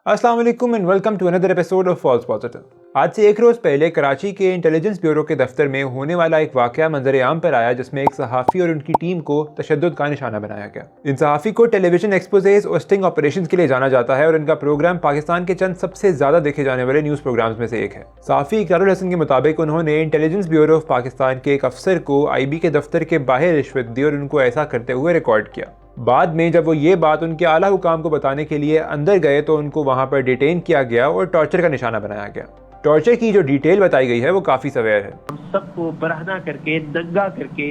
अस्सलाम वालेकुम and welcome to another episode of false positive. आज से एक रोज़ पहले कराची के इंटेलिजेंस ब्यूरो के दफ्तर में होने वाला एक वाक़या मंजर आम पर आया, जिसमें एक सहाफ़ी और उनकी टीम को तशद्दुद का निशाना बनाया गया। इन सहाफ़ी को टेलीविजन एक्सपोजेज और स्टिंग ऑपरेशन के लिए जाना जाता है और इनका प्रोग्राम पाकिस्तान के चंद सबसे ज़्यादा देखे जाने वाले न्यूज़ प्रोग्राम्स में से एक है। सहाफ़ी इकरारुल हसन के मुताबिक उन्होंने इंटेलिजेंस ब्यूरो ऑफ पाकिस्तान के एक अफसर को IB के दफ्तर के बाहर रिश्वत दी और उनको ऐसा करते हुए रिकॉर्ड किया। बाद में जब वो ये बात उनके आला हुकाम को बताने के लिए अंदर गए तो उनको वहाँ पर डिटेन किया गया और टॉर्चर का निशाना बनाया गया। टॉर्चर की जो डिटेल बताई गई है वो काफ़ी सवेर है। हम सबको बरहना करके, दंगा करके,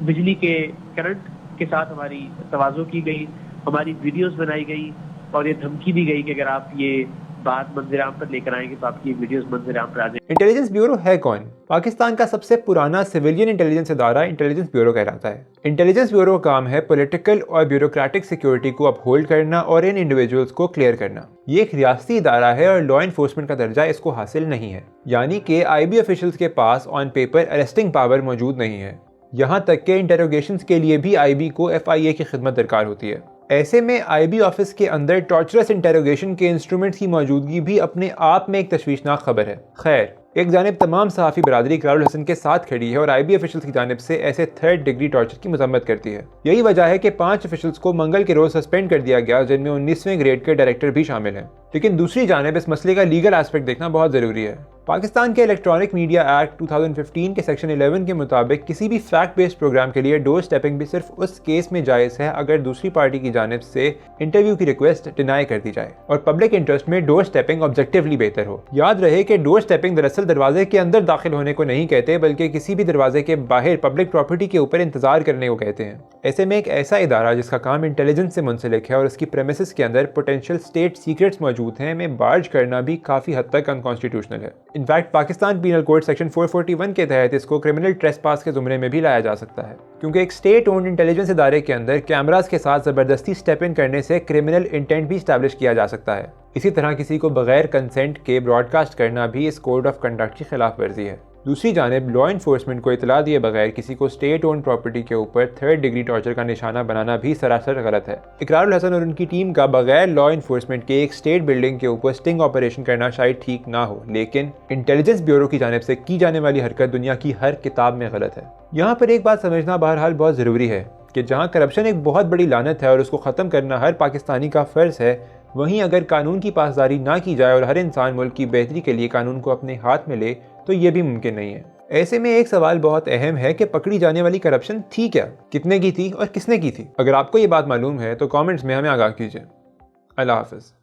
बिजली के करंट के साथ हमारी तवाज़ो की गई, हमारी वीडियोस बनाई गई और ये धमकी दी गई कि अगर आप ये बात मंजर-आम पर लेकर आएंगे तो आपकी वीडियोस मंजर-आम पर आ जाएंगी। इंटेलिजेंस ब्यूरो है कौन? पाकिस्तान का सबसे पुराना सिविलियन इंटेलिजेंस इदारा इंटेलिजेंस ब्यूरो कहलाता है। इंटेलिजेंस ब्यूरो का काम है पॉलिटिकल और ब्यूरोक्रेटिक सिक्योरिटी को अपहोल्ड करना और इन इंडिविजुअल्स को क्लियर करना। ये एक रियासती इदारा है और लॉ इन्फोर्समेंट का दर्जा इसको हासिल नहीं है, यानी कि IB ऑफिशियल्स के pass on paper arresting power मौजूद नहीं है। यहाँ तक के इंटेरोगेशंस के लिए भी IB को FIA की खिदमत दरकार होती है। ऐसे में IB ऑफिस के अंदर टॉर्चरस इंटेरोगेशन के इंस्ट्रूमेंट्स की मौजूदगी भी अपने आप में एक तशवीशनाक खबर है। खैर, एक जानिब तमाम सहाफ़ी बरादरी इकरारुल हसन के साथ खड़ी है और IB ऑफिशियल्स की जानिब से ऐसे थर्ड डिग्री टॉर्चर की मजम्मत करती है। यही वजह है कि 5 ऑफिशियल्स को मंगल के रोज सस्पेंड कर दिया गया, जिनमें 19वें ग्रेड के डायरेक्टर भी शामिल हैं। लेकिन दूसरी जानिब इस मसले का लीगल एस्पेक्ट देखना बहुत ज़रूरी है। पाकिस्तान के इलेक्ट्रॉनिक मीडिया एक्ट 2015 के सेक्शन 11 के मुताबिक किसी भी फैक्ट बेस्ड प्रोग्राम के लिए डोर स्टेपिंग भी सिर्फ उस केस में जायज़ है अगर दूसरी पार्टी की जानिब से इंटरव्यू की रिक्वेस्ट डिनाई कर दी जाए और पब्लिक इंटरेस्ट में डोर स्टेपिंग ऑब्जेक्टिवली बेहतर हो। याद रहे कि डोर स्टेपिंग दरअसल दरवाजे के अंदर दाखिल होने को नहीं कहते, बल्कि किसी भी दरवाजे के बाहर पब्लिक प्रॉपर्टी के ऊपर इंतजार करने को कहते हैं। ऐसे में एक ऐसा इदारा जिसका काम इंटेलिजेंस से मुंसलिक है और इसकी प्रेमिसेस के अंदर पोटेंशियल स्टेट सीक्रेट्स मौजूद हैं में बार्ज करना भी काफ़ी हद तक अनकॉन्स्टिट्यूशनल है। In fact Pakistan penal code section 441 के तहत इसको क्रिमिनल ट्रेसपास के ज़ुमरे में भी लाया जा सकता है, क्योंकि एक स्टेट ओन्ड इंटेलिजेंस इदारे के अंदर कैमरास के साथ ज़बरदस्ती स्टेप इन करने से क्रिमिनल इंटेंट भी इस्टेब्लिश किया जा सकता है। इसी तरह किसी को बगैर कंसेंट के ब्रॉडकास्ट करना भी इस कोड ऑफ कंडक्ट की खिलाफ वर्जी है। दूसरी जानिब लॉ इन्फोर्समेंट को इतला दिए बगैर किसी को स्टेट ओन प्रॉपर्टी के ऊपर थर्ड डिग्री टॉर्चर का निशाना बनाना भी सरासर गलत है। इकरारुल हसन और उनकी टीम का बगैर लॉ इन्फोर्समेंट के एक स्टेट बिल्डिंग के ऊपर स्टिंग ऑपरेशन करना शायद ठीक ना हो, लेकिन इंटेलिजेंस ब्यूरो की जानिब से की जाने वाली हरकत दुनिया की हर किताब में गलत है। यहाँ पर एक बात समझना बहरहाल बहुत ज़रूरी है कि जहाँ करप्शन एक बहुत बड़ी लानत है और उसको ख़त्म करना हर पाकिस्तानी का फ़र्ज़ है, वहीं अगर कानून की पासदारी ना की जाए और हर इंसान मुल्क की बेहतरी के लिए कानून को अपने हाथ में ले तो ये भी मुमकिन नहीं है। ऐसे में एक सवाल बहुत अहम है कि पकड़ी जाने वाली करप्शन थी क्या, कितने की थी और किसने की थी? अगर आपको ये बात मालूम है तो कमेंट्स में हमें आगाह कीजिए। अल्लाह हाफ़िज़।